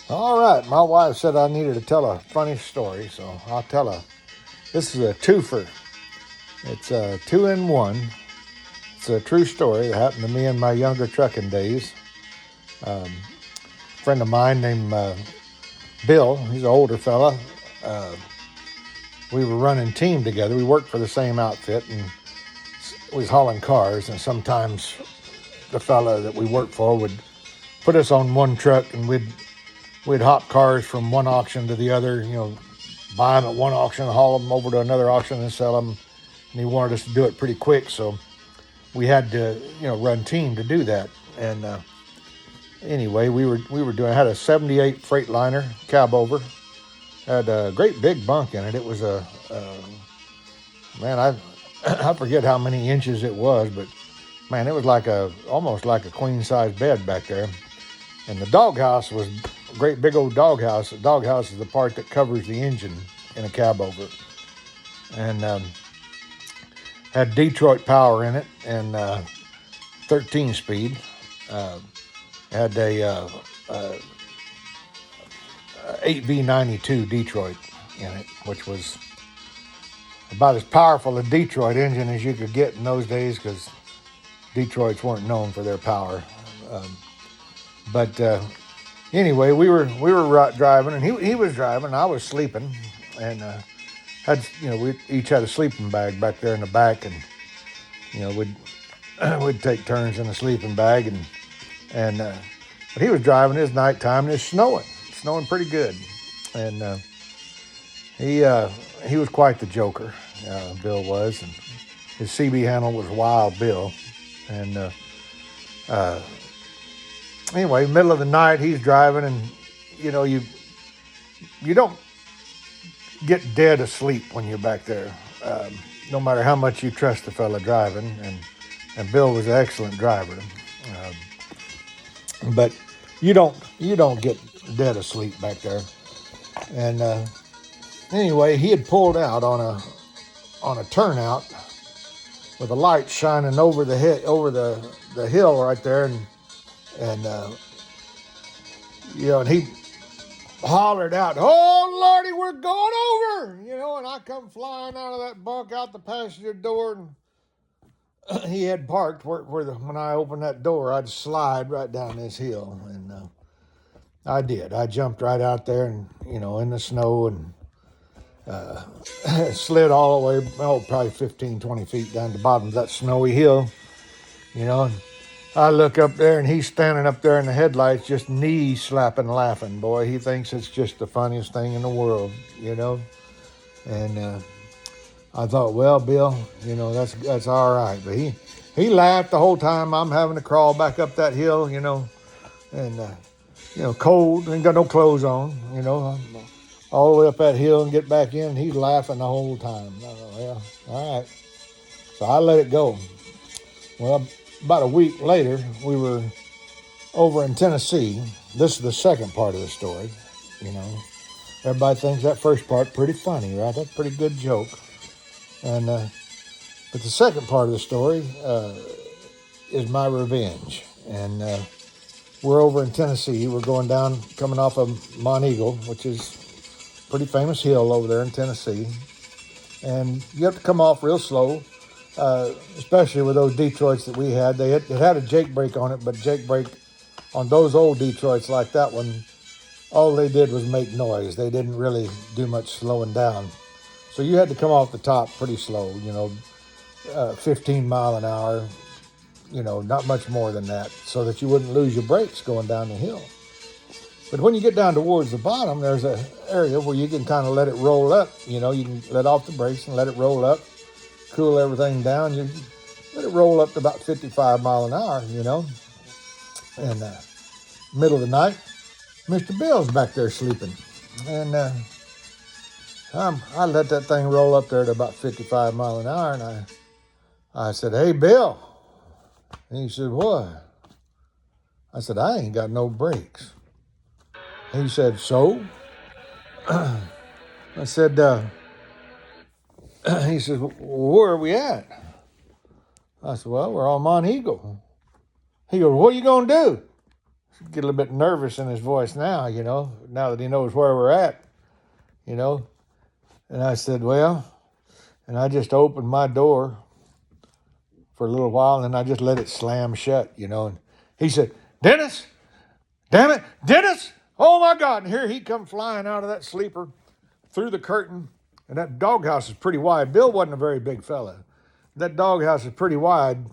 All right, my wife said I needed to tell a funny story, so I'll tell a. This is a twofer. It's a two in one. It's a true story that happened to me in my younger trucking days. A friend of mine named Bill, he's an older fella. Uh, we were running team together. We worked for the same outfit and we was hauling cars. And sometimes the fella that we worked for would put us on one truck and we'd hop cars from one auction to the other. Buy them at one auction, haul them over to another auction, and sell them. And he wanted us to do it pretty quick, so we had to, run team to do that. And anyway, we were doing. I had a '78 Freightliner cab over. Had a great big bunk in it. It was a man. I forget how many inches it was, but man, it was like almost like a queen size bed back there. And the doghouse was a great big old doghouse. The doghouse is the part that covers the engine in a cab over, and had Detroit power in it and 13 speed. Uh, had a 8V92 Detroit in it, which was about as powerful a Detroit engine as you could get in those days because Detroits weren't known for their power. But anyway, we were driving, and he was driving. I was sleeping, and we each had a sleeping bag back there in the back, and we'd take turns in the sleeping bag, and but he was driving. His nighttime, and it's snowing pretty good, and he was quite the joker. Bill was, and his CB handle was Wild Bill, and uh, anyway, middle of the night, he's driving, and you don't get dead asleep when you're back there, no matter how much you trust the fella driving, and Bill was an excellent driver, but you don't get dead asleep back there, and anyway, he had pulled out on a turnout with the light shining over the hill right there, and he hollered out, "Oh Lordy, we're going over!" And I come flying out of that bunk out the passenger door, and he had parked when I opened that door, I'd slide right down this hill, and I did. I jumped right out there, and in the snow, and slid all the way, probably 15, 20 feet down the bottom of that snowy hill, and I look up there, and he's standing up there in the headlights, just knee slapping, laughing. Boy, he thinks it's just the funniest thing in the world. And I thought, well, Bill, that's all right. But he laughed the whole time. I'm having to crawl back up that hill, and cold, ain't got no clothes on, all the way up that hill and get back in. And he's laughing the whole time. I thought, well, all right. So I let it go. Well, about a week later, we were over in Tennessee. This is the second part of the story. You know, Everybody thinks that first part pretty funny, right? That's a pretty good joke. And but the second part of the story is my revenge. And we're over in Tennessee. We're going down, coming off of Mont Eagle, which is a pretty famous hill over there in Tennessee. And you have to come off real slow. Especially with those Detroits that we had. It had a Jake brake on it, but Jake brake on those old Detroits like that one, all they did was make noise. They didn't really do much slowing down. So you had to come off the top pretty slow, 15 mile an hour, not much more than that, so that you wouldn't lose your brakes going down the hill. But when you get down towards the bottom, there's an area where you can kind of let it roll up. You can let off the brakes and let it roll up, cool everything down. You let it roll up to about 55 mile an hour, And middle of the night, Mr. Bill's back there sleeping. And I let that thing roll up there to about 55 mile an hour. And I said, "Hey, Bill." And he said, "What?" I said, "I ain't got no brakes." He said, "So?" I said, he said, "Where are we at?" I said, "Well, we're on Mont Eagle." He goes, "What are you going to do?" get a little bit nervous in his voice now, you know, now that he knows where we're at, you know. And I said, well, and I just opened my door for a little while, and then I just let it slam shut, you know. And he said, Dennis, damn it, Dennis, oh my God. And here he come flying out of that sleeper through the curtain. And that doghouse is pretty wide. Bill wasn't a very big fella. That doghouse is pretty wide.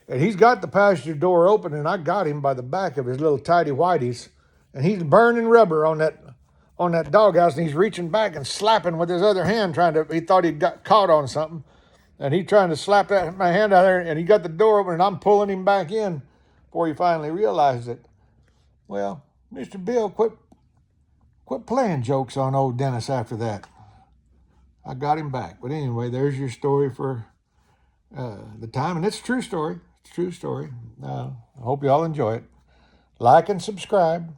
And he's got the passenger door open, and I got him by the back of his little tidy whities. And he's burning rubber on that doghouse, and he's reaching back and slapping with his other hand, he thought he'd got caught on something. And he's trying to slap my hand out there, and he got the door open, and I'm pulling him back in before he finally realized it. Well, Mr. Bill, quit playing jokes on old Dennis after that. I got him back. But anyway, there's your story for the time. And it's a true story. It's a true story. I hope you all enjoy it. Like and subscribe.